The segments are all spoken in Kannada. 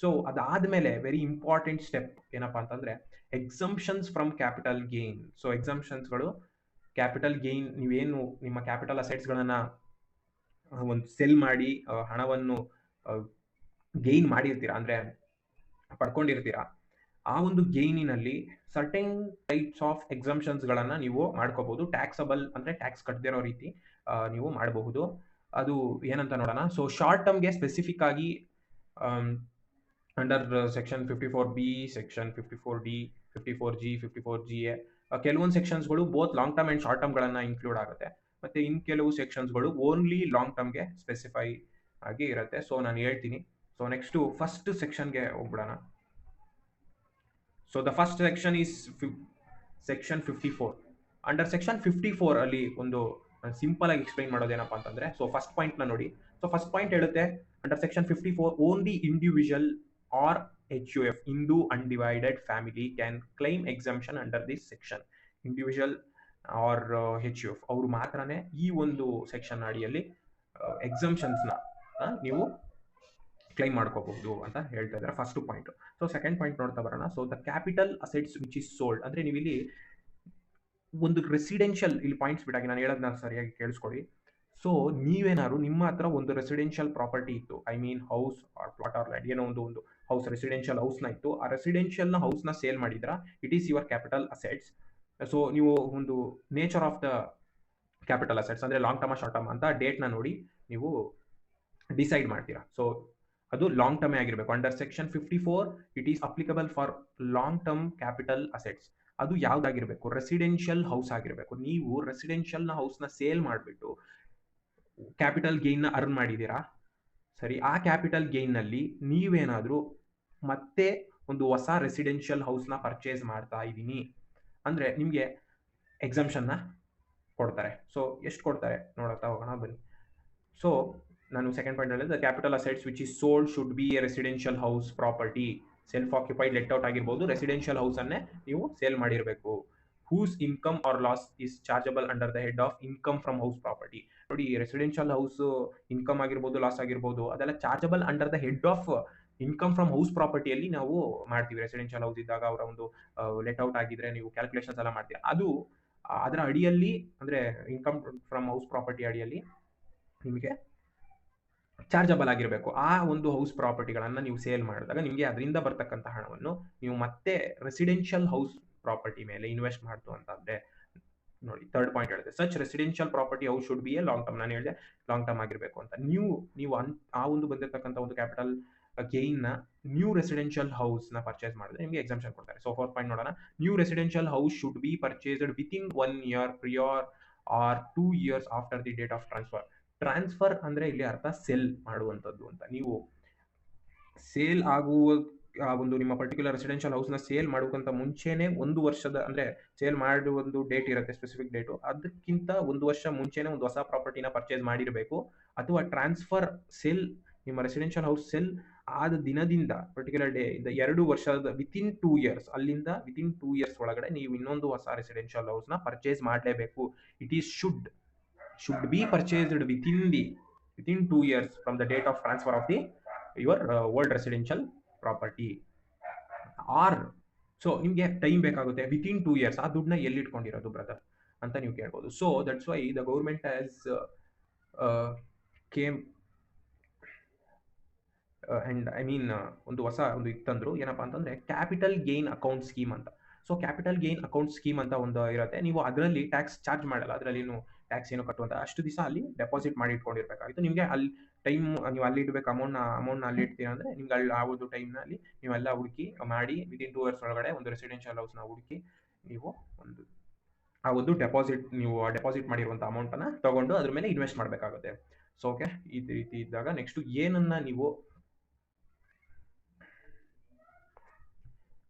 ಸೊ ಅದಾದ್ಮೇಲೆ ವೆರಿ ಇಂಪಾರ್ಟೆಂಟ್ ಸ್ಟೆಪ್ ಏನಪ್ಪಾ ಅಂತಂದ್ರೆ exemptions from capital gain. So ಎಕ್ಸಂಪ್ಷನ್ಸ್ಗಳು ಕ್ಯಾಪಿಟಲ್ ಗೇನ್, ನೀವೇನು ನಿಮ್ಮ ಕ್ಯಾಪಿಟಲ್ ಅಸೆಟ್ಸ್ಗಳನ್ನ ಒಂದು ಸೆಲ್ ಮಾಡಿ ಹಣವನ್ನು ಗೇನ್ ಮಾಡಿರ್ತೀರಾ, ಅಂದ್ರೆ ಪಡ್ಕೊಂಡಿರ್ತೀರಾ, ಆ ಒಂದು ಗೇನಿನಲ್ಲಿ ಸರ್ಟೆನ್ ಟೈಪ್ಸ್ ಆಫ್ ಎಕ್ಸಂಪ್ಷನ್ಸ್ಗಳನ್ನ ನೀವು ಮಾಡ್ಕೋಬಹುದು. ಟ್ಯಾಕ್ಸಬಲ್ ಅಂದ್ರೆ ಟ್ಯಾಕ್ಸ್ ಕಟ್ಟದಿರೋ ರೀತಿ ನೀವು ಮಾಡಬಹುದು. ಅದು ಏನಂತ ನೋಡೋಣ. ಸೊ ಶಾರ್ಟ್ ಟರ್ಮ್ಗೆ ಸ್ಪೆಸಿಫಿಕ್ ಆಗಿ under section 54B, section 54D, 54G, 54GA ಕೆಲವೊಂದು ಸೆಕ್ಷನ್ಸ್ಗಳು both long term and short ಟರ್ಮ್ಗಳನ್ನ ಇನ್ಕ್ಲೂಡ್ ಆಗುತ್ತೆ. ಮತ್ತೆ ಇನ್ ಕೆಲವು ಸೆಕ್ಷನ್ಸ್ಗಳು ಓನ್ಲಿ ಲಾಂಗ್ ಟರ್ಮ್ಗೆ ಸ್ಪೆಸಿಫೈ ಆಗಿ ಇರುತ್ತೆ. ಸೊ ನಾನು ಹೇಳ್ತೀನಿ. ಸೊ ನೆಕ್ಸ್ಟ್ ಫಸ್ಟ್ ಸೆಕ್ಷನ್ಗೆ ಹೋಗ್ಬಿಡೋಣ. So the first section is section 54. Under section 54 ಅಲ್ಲಿ ಒಂದು ಸಿಂಪಲ್ ಆಗಿ ಎಕ್ಸ್ಪ್ಲೈನ್ ಮಾಡೋದೇನಪ್ಪ ಅಂತಂದ್ರೆ, ಸೊ ಫಸ್ಟ್ ಪಾಯಿಂಟ್ ನ ನೋಡಿ. ಸೊ ಫಸ್ಟ್ ಪಾಯಿಂಟ್ ಹೇಳುತ್ತೆ, under section 54 only individual or HUF Hindu undivided family can claim exemption under this section. Individual or HUF ಅವರು ಮಾತ್ರನೇ ಈ ಒಂದು ಸೆಕ್ಷನ್ ಅಡಿಯಲ್ಲಿ ಎಕ್ಸಂಪ್ಷನ್ಸ್ ನ ನೀವು ಕ್ಲೈಮ್ ಮಾಡ್ಕೋಬಹುದು ಅಂತ ಹೇಳ್ತಾ ಇದ್ದಾರೆ, first point. So second point ನೋಡ್ತಾ ಬರೋಣ. So the capital assets which is sold, ಅಂದ್ರೆ ನೀವು ಇಲ್ಲಿ ಒಂದು ರೆಸಿಡೆನ್ಷಿಯಲ್, ಇಲ್ಲಿ ಪಾಯಿಂಟ್ಸ್ ಬಿಟ್ಟಾಗಿ ನಾನು ಹೇಳೋದನ್ನ ಸರಿಯಾಗಿ ಕೇಳಿಸ್ಕೊಳ್ಳಿ. ಸೊ ನೀವೇನಾದ್ರು ನಿಮ್ಮ ಹತ್ರ ಒಂದು ರೆಸಿಡೆನ್ಷಿಯಲ್ ಪ್ರಾಪರ್ಟಿ ಇತ್ತು, I mean house or plot or land, ಏನೋ ಒಂದು ಹೌಸ್, ರೆಸಿಡೆನ್ಷಿಯಲ್ ಹೌಸ್ನ ಇತ್ತು, ಆ ರೆಸಿಡೆನ್ಷಿಯಲ್ನ ಹೌಸ್ನ ಸೇಲ್ ಮಾಡಿದ್ರ, it is your capital assets. So ನೀವು ಒಂದು nature of the capital assets ಅಂದ್ರೆ ಲಾಂಗ್ ಟರ್ಮ್ ಶಾರ್ಟ್ ಟರ್ಮ್ ಅಂತ ಡೇಟ್ನ ನೋಡಿ ನೀವು ಡಿಸೈಡ್ ಮಾಡ್ತೀರಾ. ಸೊ ಅದು ಲಾಂಗ್ ಟರ್ಮ್ ಆಗಿರಬೇಕು. Under section 54 it is applicable for long term capital assets. ಅದು ಯಾವ್ದಾಗಿರ್ಬೇಕು? ರೆಸಿಡೆನ್ಷಿಯಲ್ ಹೌಸ್ ಆಗಿರಬೇಕು. ನೀವು ರೆಸಿಡೆನ್ಷಿಯಲ್ ನ ಹೌಸ್ ನ ಸೇಲ್ ಮಾಡಿಬಿಟ್ಟು ಕ್ಯಾಪಿಟಲ್ ಗೇನ್ ನ ಅರ್ನ್ ಮಾಡಿದೀರಾ, ಸರಿ. ಆ ಕ್ಯಾಪಿಟಲ್ ಗೇನ್ ನಲ್ಲಿ ನೀವೇನಾದ್ರೂ ಮತ್ತೆ ಒಂದು ಹೊಸ ರೆಸಿಡೆನ್ಷಿಯಲ್ ಹೌಸ್ ನ ಪರ್ಚೇಸ್ ಮಾಡ್ತಾ ಇದ್ದೀನಿ ಅಂದ್ರೆ ನಿಮ್ಗೆ ಎಕ್ಸಂಪ್ಷನ್ ನ ಕೊಡ್ತಾರೆ. ಸೊ ಎಷ್ಟು ಕೊಡ್ತಾರೆ ನೋಡ್ತಾ ಹೋಗೋಣ ಬನ್ನಿ. ಸೊ ನಾನು ಸೆಕೆಂಡ್ ಪಾಯಿಂಟ್ ಹೇಳಿದ್ರೆ, capital assets which is sold should be a residential house property. Self occupied let out ಆಗಿರ್ಬೋದು, ರೆಸಿಡೆನ್ಷಿಯಲ್ ಹೌಸ್ ಅನ್ನೇ ನೀವು ಸೇಲ್ ಮಾಡಿರಬೇಕು. Whose income or loss is chargeable under the head of income from house property. ನೋಡಿ, ರೆಸಿಡೆನ್ಷಿಯಲ್ ಹೌಸ್ ಇನ್ಕಮ್ ಆಗಿರ್ಬೋದು, ಲಾಸ್ ಆಗಿರ್ಬೋದು, ಅದೆಲ್ಲ chargeable under the head of income from house ಪ್ರಾಪರ್ಟಿಯಲ್ಲಿ ನಾವು ಮಾಡ್ತೀವಿ. ರೆಸಿಡೆನ್ಷಿಯಲ್ ಹೌಸ್ ಇದ್ದಾಗ ಅವರ ಒಂದು ಲೆಟ್ ಔಟ್ ಆಗಿದ್ರೆ ನೀವು ಕ್ಯಾಲ್ಕುಲೇಷನ್ಸ್ ಎಲ್ಲ ಮಾಡ್ತೀವಿ. ಅದು ಅದರ ಅಡಿಯಲ್ಲಿ ಅಂದ್ರೆ ಇನ್ಕಮ್ ಫ್ರಮ್ ಹೌಸ್ ಪ್ರಾಪರ್ಟಿ ಅಡಿಯಲ್ಲಿ ನಿಮಗೆ ಚಾರ್ಜಬಲ್ ಆಗಿರಬೇಕು. ಆ ಒಂದು ಹೌಸ್ ಪ್ರಾಪರ್ಟಿಗಳನ್ನ ನೀವು ಸೇಲ್ ಮಾಡಿದಾಗ ನಿಮಗೆ ಅದರಿಂದ ಬರ್ತಕ್ಕಂಥ ಹಣವನ್ನು ನೀವು ಮತ್ತೆ ರೆಸಿಡೆನ್ಷಿಯಲ್ ಹೌಸ್ ಪ್ರಾಪರ್ಟಿ ಮೇಲೆ ಇನ್ವೆಸ್ಟ್ ಮಾಡ್ತು ಅಂತಂದ್ರೆ, ನೋಡಿ ಥರ್ಡ್ ಪಾಯಿಂಟ್ ಹೇಳಿದೆ, such residential property house should be A long term. ನಾನು ಹೇಳಿದೆ ಲಾಂಗ್ ಟರ್ಮ್ ಆಗಿರಬೇಕು ಅಂತ. ನೀವು ಆ ಒಂದು ಬಂದಿರತಕ್ಕಂಥ ಒಂದು ಕ್ಯಾಪಿಟಲ್ ಗೇನ್ ನ ನ್ಯೂ ರೆಸಿಡೆನ್ಷಿಯಲ್ ಹೌಸ್ ನ ಪರ್ಚೇಸ್ ಮಾಡಿದ್ರೆ ನಿಮಗೆ ಎಕ್ಸಂಪ್ಷನ್ ಕೊಡ್ತಾರೆ. ಸೊ ಫೋರ್ತ್ ಪಾಯಿಂಟ್ ನೋಡೋಣ. New residential house should be purchased within 1 year prior or 2 years after the date of transfer. Transfer ಅಂದ್ರೆ ಇಲ್ಲಿ ಅರ್ಥ ಸೆಲ್ ಮಾಡುವಂಥದ್ದು ಅಂತ. ನೀವು ಸೇಲ್ ಆಗುವ ಒಂದು ನಿಮ್ಮ ಪರ್ಟಿಕ್ಯುಲರ್ ರೆಸಿಡೆನ್ಷಿಯಲ್ ಹೌಸ್ ನ ಸೇಲ್ ಮಾಡೋಕ್ಕಿಂತ ಮುಂಚೆನೆ 1 ವರ್ಷದ ಅಂದ್ರೆ ಸೇಲ್ ಮಾಡುವ ಒಂದು ಡೇಟ್ ಇರುತ್ತೆ, ಸ್ಪೆಸಿಫಿಕ್ ಡೇಟು, ಅದಕ್ಕಿಂತ 1 ವರ್ಷ ಮುಂಚೆನೆ ಒಂದು ಹೊಸ ಪ್ರಾಪರ್ಟಿನ ಪರ್ಚೇಸ್ ಮಾಡಿರಬೇಕು. ಅಥವಾ ಟ್ರಾನ್ಸ್ಫರ್ ಸೆಲ್, ನಿಮ್ಮ ರೆಸಿಡೆನ್ಷಿಯಲ್ ಹೌಸ್ ಸೆಲ್ ಆದ ದಿನದಿಂದ ಪರ್ಟಿಕ್ಯುಲರ್ ಡೇ ಇಂದ 2 ವರ್ಷದ ವಿತಿನ್ 2 years, ಅಲ್ಲಿಂದ ವಿತಿನ್ 2 years ಒಳಗಡೆ ನೀವು ಇನ್ನೊಂದು ಹೊಸ ರೆಸಿಡೆನ್ಷಿಯಲ್ ಹೌಸ್ ನ ಪರ್ಚೇಸ್ ಮಾಡಲೇಬೇಕು. It is should be purchased within 2 years from the date of transfer of your old residential property. Or so ನಿಮಗೆ ಟೈಮ್ ಬೇಕಾಗುತ್ತೆ ವಿತಿನ್ 2 years. ಆ ದುಡ್ಡನ್ನ ಎಲ್ಲಿ ಇಟ್ಕೊಂಡಿರೋದು ಬ್ರದರ್ ಅಂತ ನೀವು ಕೇಳ್ಬೋದು. So that's why the government has came and I mean ಒಂದು ಹೊಸ ಒಂದು ಇತ್ತಂದ್ರು, ಏನಪ್ಪಾ ಅಂತಂದ್ರೆ ಕ್ಯಾಪಿಟಲ್ ಗೇನ್ ಅಕೌಂಟ್ ಸ್ಕೀಮ್ ಅಂತ. So capital gain account scheme ಅಂತ ಒಂದು ಇರುತ್ತೆ. ನೀವು ಅದರಲ್ಲಿ ಟ್ಯಾಕ್ಸ್ ಚಾರ್ಜ್ ಮಾಡಲ್ಲ, ಅದರಲ್ಲಿ ಟ್ಯಾಕ್ಸ್ ಏನು ಕಟ್ಟುವಂತ ಅಷ್ಟು ದಿವಸ ಅಲ್ಲಿ ಡೆಪಾಸಿಟ್ ಮಾಡಿ ಇಟ್ಕೊಂಡಿರ್ಬೇಕಾಗಿತ್ತು. ನಿಮಗೆ ಅಲ್ಲಿ ಟೈಮ್ ನೀವು ಅಲ್ಲಿ ಇಡಬೇಕು ಅಮೌಂಟ್ನ ಅಲ್ಲಿ ಇಡ್ತೀರಾ ಅಂದ್ರೆ ನಿಮ್ಗೆ ಅಲ್ಲಿ ಆ ಒಂದು ಟೈಮ್ನಲ್ಲಿ ನೀವೆಲ್ಲ ಹುಡುಕಿ ಮಾಡಿ ವಿತಿನ್ 2 years ಒಳಗಡೆ ಒಂದು ರೆಸಿಡೆನ್ಷಿಯಲ್ ಹೌಸ್ನ ಹುಡುಕಿ ನೀವು ಆ ಒಂದು ಡೆಪಾಸಿಟ್ ಮಾಡಿರುವಂಥ ಅಮೌಂಟನ್ನು ತಗೊಂಡು ಅದ್ರ ಮೇಲೆ ಇನ್ವೆಸ್ಟ್ ಮಾಡಬೇಕಾಗುತ್ತೆ. ಸೊ ಓಕೆ, ಈ ರೀತಿ ಇದ್ದಾಗ ನೆಕ್ಸ್ಟ್ ಏನನ್ನ ನೀವು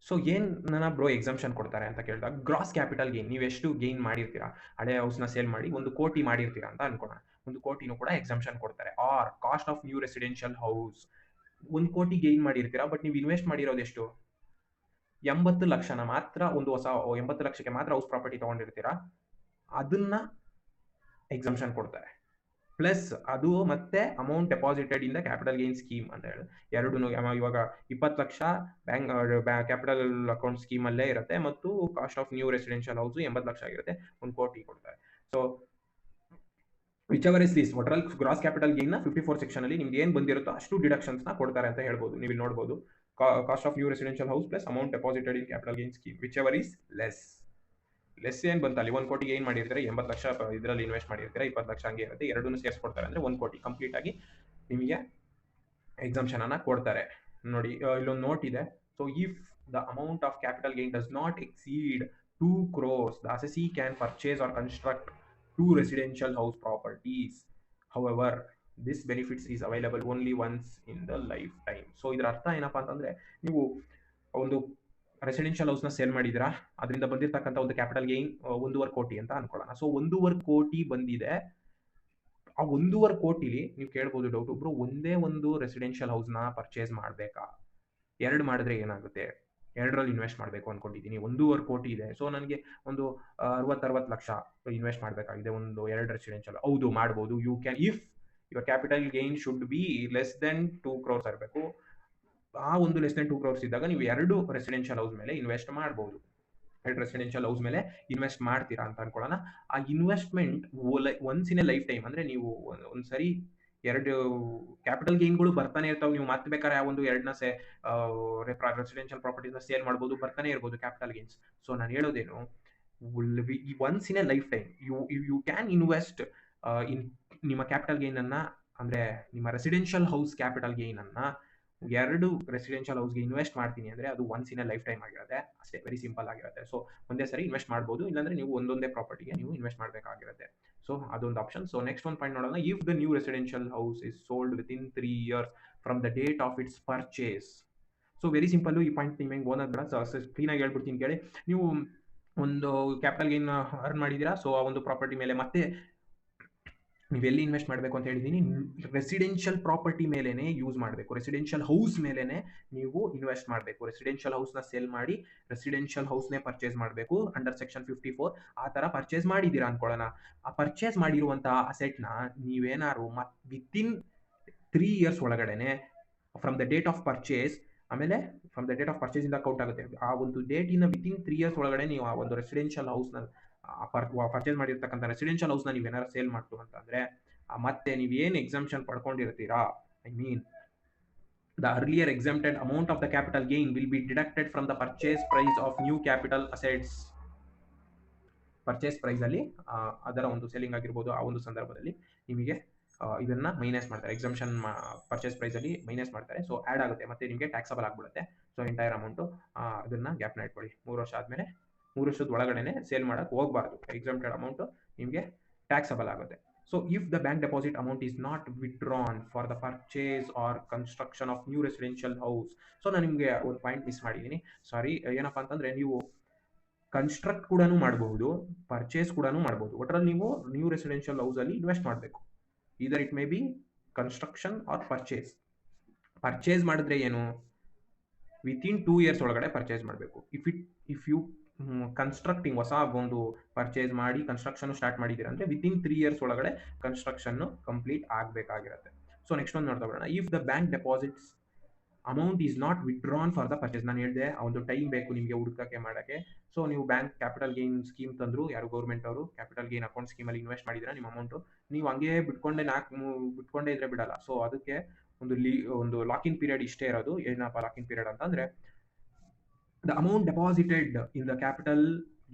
ಸೊ ಏನನ್ನ ಬ್ರೋ ಎಕ್ಸಂಪ್ಷನ್ ಕೊಡ್ತಾರೆ ಅಂತ ಕೇಳಿದಾಗ, ಗ್ರಾಸ್ ಕ್ಯಾಪಿಟಲ್ ಗೇನ್, ನೀವು ಎಷ್ಟು ಗೇನ್ ಮಾಡಿರ್ತೀರಾ, ಹಳೆ ಹೌಸ್ನ ಸೇಲ್ ಮಾಡಿ 1 ಕೋಟಿ ಮಾಡಿರ್ತೀರಾ ಅಂತ ಅನ್ಕೋಣ, 1 ಕೋಟಿನೂ ಕೂಡ ಎಕ್ಸಂಪ್ಷನ್ ಕೊಡ್ತಾರೆ. R cost of new residential house, 1 ಕೋಟಿ ಗೇನ್ ಮಾಡಿರ್ತೀರಾ, ಬಟ್ ನೀವು ಇನ್ವೆಸ್ಟ್ ಮಾಡಿರೋದು ಎಷ್ಟು, 80 ಲಕ್ಷನ ಮಾತ್ರ, ಒಂದು ಹೊಸ 80 ಲಕ್ಷಕ್ಕೆ ಮಾತ್ರ ಹೌಸ್ ಪ್ರಾಪರ್ಟಿ ತಗೊಂಡಿರ್ತೀರಾ, ಅದನ್ನ ಎಕ್ಸಂಪ್ಷನ್ ಕೊಡ್ತಾರೆ. ಪ್ಲಸ್ ಅದು ಮತ್ತೆ amount deposited in the capital gain scheme ಅಂತ ಹೇಳಿ ಎರಡೂ ಇವಾಗ 20 lakh bank capital account scheme ಅಲ್ಲೇ ಇರುತ್ತೆ ಮತ್ತು cost of new residential house 80 lakh ಆಗಿರುತ್ತೆ, 1 ಕೋಟಿ ಕೊಡ್ತಾರೆ. So whichever is this ಒಟ್ರಲ್ಲಿ ಗ್ರಾಸ್ ಕ್ಯಾಪಿಟಲ್ ಗೇನ್ ನ 54 ಸೆಕ್ಷನ್ ಅಲ್ಲಿ ನಿಮ್ಗೆ ಏನ್ ಬಂದಿರುತ್ತೋ ಅಷ್ಟು ಡಿಡಕ್ಷನ್ಸ್ ನ ಕೊಡ್ತಾರೆ ಅಂತ ಹೇಳ್ಬೋದು. ನೀವು ಇಲ್ಲಿ ನೋಡಬಹುದು cost of new residential house plus amount deposited in capital gain scheme which ever is less ಏನ್ ಬಂತ ಅಲ್ಲಿ 1 ಕೋಟಿಗೆ ಏನ್ ಮಾಡಿರ್ತಾರೆ 80 ಲಕ್ಷ ಇದರಲ್ಲಿ ಇನ್ವೆಸ್ಟ್ ಮಾಡಿರ್ತಾರೆ, 20 ಲಕ್ಷ ಹಂಗೆ ಇರುತ್ತೆ, ಎರಡನ್ನೂ ಸೇರಿಸ್ಕೊಡ್ತಾರೆ ಅಂದ್ರೆ 1 ಕೋಟಿ ಕಂಪ್ಲೀಟ್ ಆಗಿ ನಿಮಗೆ ಎಕ್ಸಾಮ್ಷನ್ ಅನ್ನ ಕೊಡ್ತಾರೆ. ನೋಡಿ ಇಲ್ಲೊಂದು ನೋಟ್ ಇದೆ. So if the amount of capital gain does not exceed 2 crores, the assessee can purchase or construct 2 residential house properties. However, this benefits is available only once in the lifetime. So ಇದರ ಅರ್ಥ ಏನಪ್ಪಾ ಅಂತಂದ್ರೆ, ನೀವು ಒಂದು ರೆಸಿಡೆನ್ಷಿಯಲ್ ಹೌಸ್ ನ ಸೇಲ್ ಮಾಡಿದಿರಾ, ಅದರಿಂದ ಬಂದಿರತಕ್ಕಂಥ ಒಂದು ಕ್ಯಾಪಿಟಲ್ ಗೇನ್ 1.5 ಕೋಟಿ ಅಂತ ಅನ್ಕೊಳ್ಳೋಣ. ಸೊ 1.5 ಕೋಟಿ ಬಂದಿದೆ. ಆ 1.5 ಕೋಟಿಲಿ ನೀವು ಕೇಳ್ಬೋದು ಡೌಟ್, ಒಬ್ರು ಒಂದೇ ಒಂದು ರೆಸಿಡೆನ್ಷಿಯಲ್ ಹೌಸ್ ನ ಪರ್ಚೇಸ್ ಮಾಡ್ಬೇಕಾ, 2 ಮಾಡಿದ್ರೆ ಏನಾಗುತ್ತೆ, 2ರಲ್ಲಿ ಇನ್ವೆಸ್ಟ್ ಮಾಡಬೇಕು ಅನ್ಕೊಂಡಿದ್ದೀನಿ, 1.5 ಕೋಟಿ ಇದೆ, ಸೊ ನನಗೆ ಒಂದು 60 ಲಕ್ಷ ಇನ್ವೆಸ್ಟ್ ಮಾಡಬೇಕಾಗಿದೆ ಒಂದು 2 ರೆಸಿಡೆನ್ಷಿಯಲ್. ಹೌದು ಮಾಡ್ಬೋದು. You can if your capital gain should be less than 2 crores ಇರಬೇಕು. ಆ ಒಂದು ಲೆಸ್ ದೆನ್ 2 crores ಇದ್ದಾಗ ನೀವು 2 ರೆಸಿಡೆನ್ಷಿಯಲ್ ಹೌಸ್ ಮೇಲೆ ಇನ್ವೆಸ್ಟ್ ಮಾಡಬಹುದು. 2 ರೆಸಿಡೆನ್ಷಿಯಲ್ ಹೌಸ್ ಮೇಲೆ ಇನ್ವೆಸ್ಟ್ ಮಾಡ್ತೀರಾ ಅಂತ ಅನ್ಕೊಳ್ಳೋಣ. ಆ investment once in a life time, ಅಂದ್ರೆ ನೀವು ಒಂದ್ಸರಿ 2 ಕ್ಯಾಪಿಟಲ್ ಗೇನ್ಗಳು ಬರ್ತಾನೆ ಇರ್ತಾವೆ. ನೀವು ಮತ್ತೆ ಬೇಕಾದ್ರೆ ಆ ಒಂದು 2ನ ರೆಸಿಡೆನ್ಷಿಯಲ್ ಪ್ರಾಪರ್ಟೀಸ್ನ ಸೇಲ್ ಮಾಡ್ಬೋದು, ಬರ್ತಾನೆ ಇರ್ಬೋದು ಕ್ಯಾಪಿಟಲ್ ಗೇನ್ಸ್. ಸೊ ನಾನು ಹೇಳೋದೇನು, once in a lifetime you can invest in ನಿಮ್ಮ ಕ್ಯಾಪಿಟಲ್ ಗೇನ್ ಅನ್ನ, ಅಂದ್ರೆ ನಿಮ್ಮ ರೆಸಿಡೆನ್ಷಿಯಲ್ ಹೌಸ್ ಕ್ಯಾಪಿಟಲ್ ಗೇನ್ ಅನ್ನ 2 ರೆಸಿಡೆನ್ಷಿಯಲ್ ಹೌಸ್ಗೆ ಇನ್ವೆಸ್ಟ್ ಮಾಡ್ತೀನಿ ಅಂದ್ರೆ ಅದು once in a life time ಆಗಿರುತ್ತೆ ಅಷ್ಟೇ. ವೆರಿ ಸಿಂಪಲ್ ಆಗಿರುತ್ತೆ. ಸೊ ಒಂದೇ ಸರಿ ಇನ್ವೆಸ್ಟ್ ಮಾಡ್ಬೋದು, ಇಲ್ಲಾಂದ್ರೆ ನೀವು ಒಂದೊಂದೇ ಪ್ರಾಪರ್ಟಿಗೆ ನೀವು ಇನ್ವೆಸ್ಟ್ ಮಾಡಬೇಕಾಗಿರುತ್ತೆ. ಸೊ ಅದೊಂದು ಆಪ್ಷನ್. ಸೊ ನೆಕ್ಸ್ಟ್ ಒಂದು ಪಾಯಿಂಟ್ ನೋಡೋಣ. If the new residential house is sold with in 3 years from the date of it's purchase. So very simple. ಈ ಪಾಯಿಂಟ್ ನಿಮಗೆ ಓದೋದ್ ಬೇಡ, ಕ್ಲೀನ್ ಆಗಿ ಹೇಳ್ಬಿಡ್ತೀನಿ ಕೇಳಿ. ನೀವು ಒಂದು ಕ್ಯಾಪಿಟಲ್ ಗೇನ್ ಅರ್ನ್ ಮಾಡಿದೀರಾ, ಸೊ ಆ ಒಂದು ಪ್ರಾಪರ್ಟಿ ಮೇಲೆ ಮತ್ತೆ ನೀವೆಲ್ಲಿ ಇನ್ವೆಸ್ಟ್ ಮಾಡಬೇಕು ಅಂತ ಹೇಳಿದೀನಿ, ರೆಸಿಡೆನ್ಷಿಯಲ್ ಪ್ರಾಪರ್ಟಿ ಮೇಲೆನೆ ಯೂಸ್ ಮಾಡಬೇಕು, ರೆಸಿಡೆನ್ಷಿಯಲ್ ಹೌಸ್ ಮೇಲೆನೆ ನೀವು ಇನ್ವೆಸ್ಟ್ ಮಾಡಬೇಕು. ರೆಸಿಡೆನ್ಷಿಯಲ್ ಹೌಸ್ ನ ಸೇಲ್ ಮಾಡಿ ರೆಸಿಡೆನ್ಷಿಯಲ್ ಹೌಸ್ ನೇ ಪರ್ಚೇಸ್ ಮಾಡಬೇಕು ಅಂಡರ್ ಸೆಕ್ಷನ್ 54. ಆ ತರ ಪರ್ಚೇಸ್ ಮಾಡಿದೀರಾ ಅನ್ಕೊಳ್ಳೋಣ. ಆ ಪರ್ಚೇಸ್ ಮಾಡಿರುವಂತಹ ಅಸೆಟ್ ನ ನೀವೇನಾರು ವಿತಿನ್ 3 years ಒಳಗಡೆನೆ from the date of purchase, ಆಮೇಲೆ from the date of purchase ಇಂದ ಕೌಂಟ್ ಆಗುತ್ತೆ. ಆ ಒಂದು ಡೇಟ್ ಇಂದ ವಿತಿನ್ 3 years ಒಳಗಡೆ ನೀವು ಆ ಒಂದು ರೆಸಿಡೆನ್ಷಿಯಲ್ ಹೌಸ್ ನ ಪರ್ಚೇಸ್ ಮಾಡಿರ್ತಕ್ಕಂಥ ರೆಸಿಡೆನ್ಷಿಯಲ್ ಹೌಸ್ ನ ನೀವೇನಾರು ಸೇಲ್ ಮಾಡ್ತು ಅಂತಂದ್ರೆ, ಮತ್ತೆ ನೀವು ಏನು ಎಕ್ಸಂಪ್ಷನ್ ಪಡ್ಕೊಂಡಿರ್ತೀರಾ, I mean the earlier exempted amount of the capital gain will be deducted from the purchase price of new capital assets. Purchase price ಅಲ್ಲಿ ಅದರ ಒಂದು ಸೆಲ್ಲಿಂಗ್ ಆಗಿರ್ಬೋದು, ಆ ಒಂದು ಸಂದರ್ಭದಲ್ಲಿ ನಿಮಗೆ ಇದನ್ನ ಮೈನಸ್ ಮಾಡ್ತಾರೆ. ಎಕ್ಸಂಪ್ಷನ್ ಪರ್ಚೇಸ್ ಪ್ರೈಸ್ ಅಲ್ಲಿ ಮೈನಸ್ ಮಾಡ್ತಾರೆ. ಸೊ ಆಡ್ ಆಗುತ್ತೆ, ಮತ್ತೆ ನಿಮಗೆ ಟ್ಯಾಕ್ಸಬಲ್ ಆಗ್ಬಿಡುತ್ತೆ. ಸೊ ಎಂಟೈರ್ ಅಮೌಂಟ್ ಅದನ್ನ ಗ್ಯಾಪ್ನ ಇಟ್ಕೊಳ್ಳಿ. 3 ವರ್ಷ ಆದ್ಮೇಲೆ 3 ವರ್ಷದ ಒಳಗಡೆನೆ ಸೇಲ್ ಮಾಡಕ್ ಹೋಗಬಾರ್ದು. ಎಕ್ಸಂಪ್ಟೆಡ್ ಅಮೌಂಟ್ ನಿಮಗೆ ಟ್ಯಾಕ್ಸಬಲ್ ಆಗುತ್ತೆ. So if the bank deposit amount is not withdrawn for the purchase or construction of new residential house. So ನಾನು ನಿಮಗೆ ಒಂದು ಪಾಯಿಂಟ್ ಮಿಸ್ ಮಾಡಿದ್ದೀನಿ, ಸಾರಿ. ಏನಪ್ಪಾ ಅಂತಂದ್ರೆ, ನೀವು ಕನ್ಸ್ಟ್ರಕ್ಟ್ ಕೂಡ ಮಾಡಬಹುದು, ಪರ್ಚೇಸ್ ಕೂಡ ಮಾಡಬಹುದು. ಒಟ್ಟರಲ್ಲಿ ನೀವು ನ್ಯೂ ರೆಸಿಡೆನ್ಷಿಯಲ್ ಹೌಸ್ ಅಲ್ಲಿ ಇನ್ವೆಸ್ಟ್ ಮಾಡಬೇಕು. ಇದರ್ it may be construction or purchase. Purchase ಮಾಡಿದ್ರೆ ಏನು, ವಿತಿನ್ 2 years ಒಳಗಡೆ ಪರ್ಚೇಸ್ ಮಾಡಬೇಕು. ಇಫ್ ಯು ಕನ್ಸ್ಟ್ರಕ್ಟಿಂಗ್ ಹೊಸ ಒಂದು ಪರ್ಚೇಸ್ ಮಾಡಿ ಕನ್ಸ್ಟ್ರಕ್ಷನ್ ಸ್ಟಾರ್ಟ್ ಮಾಡಿದ್ದೀರಾ ಅಂದ್ರೆ ವಿತಿನ್ 3 years ಒಳಗಡೆ ಕನ್ಸ್ಟ್ರಕ್ಷನ್ ಕಂಪ್ಲೀಟ್ ಆಗಬೇಕಾಗಿರುತ್ತೆ. ಸೊ ನೆಕ್ಸ್ಟ್ ಒಂದು ನೋಡ್ತಾ ಬರೋಣ. If the bank deposits amount is not withdrawn for the purchase. ನಾನು ಹೇಳಿದೆ ಆ ಒಂದು ಟೈಮ್ ಬೇಕು ನಿಮಗೆ ಹುಡುಕಕ್ಕೆ ಮಾಡಕ್ಕೆ. ಸೊ ನೀವು ಬ್ಯಾಂಕ್ ಕ್ಯಾಪಿಟಲ್ ಗೇನ್ ಸ್ಕೀಮ್ ತಂದ್ರು, ಯಾರು ಗೌರ್ಮೆಂಟ್ ಅವರು ಕ್ಯಾಪಿಟಲ್ ಗೇನ್ ಅಕೌಂಟ್ ಸ್ಕೀಮ್ ಅಲ್ಲಿ ಇನ್ವೆಸ್ಟ್ ಮಾಡಿದ್ರೆ ನಿಮ್ಮ ಅಮೌಂಟ್ ನೀವು ಹಂಗೆ ಬಿಟ್ಕೊಂಡೇ ಇದ್ರೆ ಬಿಡಲ್ಲ. ಸೊ ಅದಕ್ಕೆ ಒಂದು ಲಾಕ್ ಇನ್ ಪೀರಿಯಡ್ ಇಷ್ಟೇ ಇರೋದು. ಏನಪ್ಪ ಲಾಕ್ ಇನ್ ಪೀರಿಯಡ್ ಅಂತಂದ್ರೆ, the amount deposited in the capital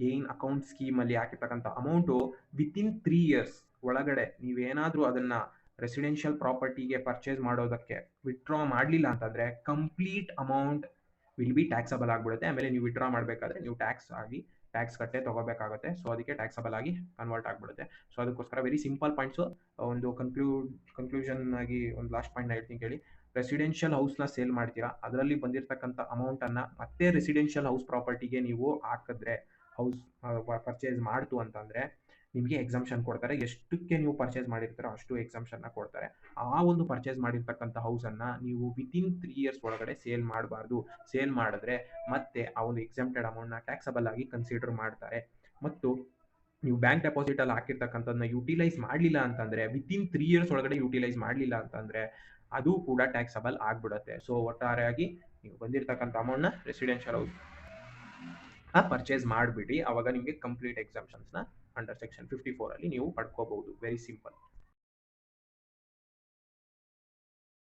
gain account scheme ಅಲ್ಲಿ ಹಾಕಿರ್ತಕ್ಕಂಥ ಅಮೌಂಟು ವಿತಿನ್ 3 years ಒಳಗಡೆ ನೀವೇನಾದ್ರೂ ಅದನ್ನ ರೆಸಿಡೆನ್ಷಿಯಲ್ ಪ್ರಾಪರ್ಟಿಗೆ ಪರ್ಚೇಸ್ ಮಾಡೋದಕ್ಕೆ ವಿತ್ಡ್ರಾ ಮಾಡಲಿಲ್ಲ ಅಂತಂದ್ರೆ complete amount will be taxable ಆಗ್ಬಿಡುತ್ತೆ. ಆಮೇಲೆ ನೀವು ವಿತ್ಡ್ರಾ ಮಾಡಬೇಕಾದ್ರೆ ನೀವು ಟ್ಯಾಕ್ಸ್ ಕಟ್ಟೆ ತಗೋಬೇಕಾಗುತ್ತೆ. ಸೊ ಅದಕ್ಕೆ ಟ್ಯಾಕ್ಸಬಲ್ ಆಗಿ ಕನ್ವರ್ಟ್ ಆಗ್ಬಿಡುತ್ತೆ. ಸೊ ಅದಕ್ಕೋಸ್ಕರ ವೆರಿ ಸಿಂಪಲ್ ಪಾಯಿಂಟ್ಸ್. ಒಂದು ಕನ್ಕ್ಲೂಷನ್ ಆಗಿ ಒಂದು ಲಾಸ್ಟ್ ಪಾಯಿಂಟ್ ಹೇಳ್ತೀನಿ ಕೇಳಿ. ರೆಸಿಡೆನ್ಷಿಯಲ್ ಹೌಸ್ ನ ಸೇಲ್ ಮಾಡ್ತೀರಾ, ಅದರಲ್ಲಿ ಬಂದಿರತಕ್ಕಂಥ ಅಮೌಂಟ್ ಅನ್ನ ಮತ್ತೆ ರೆಸಿಡೆನ್ಷಿಯಲ್ ಹೌಸ್ ಪ್ರಾಪರ್ಟಿಗೆ ನೀವು ಹಾಕಿದ್ರೆ, ಹೌಸ್ ಪರ್ಚೇಸ್ ಮಾಡ್ತು ಅಂತಂದ್ರೆ ನಿಮಗೆ ಎಕ್ಸಂಪ್ಷನ್ ಕೊಡ್ತಾರೆ. ಎಷ್ಟಕ್ಕೆ ನೀವು ಪರ್ಚೇಸ್ ಮಾಡಿರ್ತಾರೋ ಅಷ್ಟು ಎಕ್ಸಂಪ್ಷನ್ ಕೊಡ್ತಾರೆ. ಆ ಒಂದು ಪರ್ಚೇಸ್ ಮಾಡಿರ್ತಕ್ಕಂಥ ಹೌಸ್ ಅನ್ನ ನೀವು ವಿತಿನ್ 3 years ಒಳಗಡೆ ಸೇಲ್ ಮಾಡಬಾರ್ದು. ಸೇಲ್ ಮಾಡಿದ್ರೆ ಮತ್ತೆ ಆ ಒಂದು ಎಕ್ಸಂಪ್ಟೆಡ್ ಅಮೌಂಟ್ ನ ಟ್ಯಾಕ್ಸಬಲ್ ಆಗಿ ಕನ್ಸಿಡರ್ ಮಾಡ್ತಾರೆ. ಮತ್ತು ನೀವು ಬ್ಯಾಂಕ್ ಡೆಪಾಸಿಟ್ ಅಲ್ಲಿ ಹಾಕಿರ್ತಕ್ಕಂಥದ್ದನ್ನ ಯುಟಿಲೈಸ್ ಮಾಡಲಿಲ್ಲ ಅಂತಂದ್ರೆ ವಿತಿನ್ 3 ಇಯರ್ಸ್ ಒಳಗಡೆ ಯುಟಿಲೈಸ್ ಮಾಡಲಿಲ್ಲ ಅಂತಂದ್ರೆ ಅದು ಕೂಡ ಟ್ಯಾಕ್ಸಬಲ್ ಆಗ್ಬಿಡುತ್ತೆ. ಸೊ ಒಟ್ಟಾರೆಯಾಗಿ ನೀವು ಬಂದಿರತಕ್ಕಂಥ ಅಮೌಂಟ್ನ ರೆಸಿಡೆನ್ಷಿಯಲ್ ಹೌಸ್ ಪರ್ಚೇಸ್ ಮಾಡಿಬಿಡಿ, ಅವಾಗ ನಿಮಗೆ ಕಂಪ್ಲೀಟ್ ಎಕ್ಸಾಮ್ಷನ್ಸ್ನ ಅಂಡರ್ ಸೆಕ್ಷನ್ 54 ಅಲ್ಲಿ ನೀವು ಪಡ್ಕೋಬಹುದು. Very simple.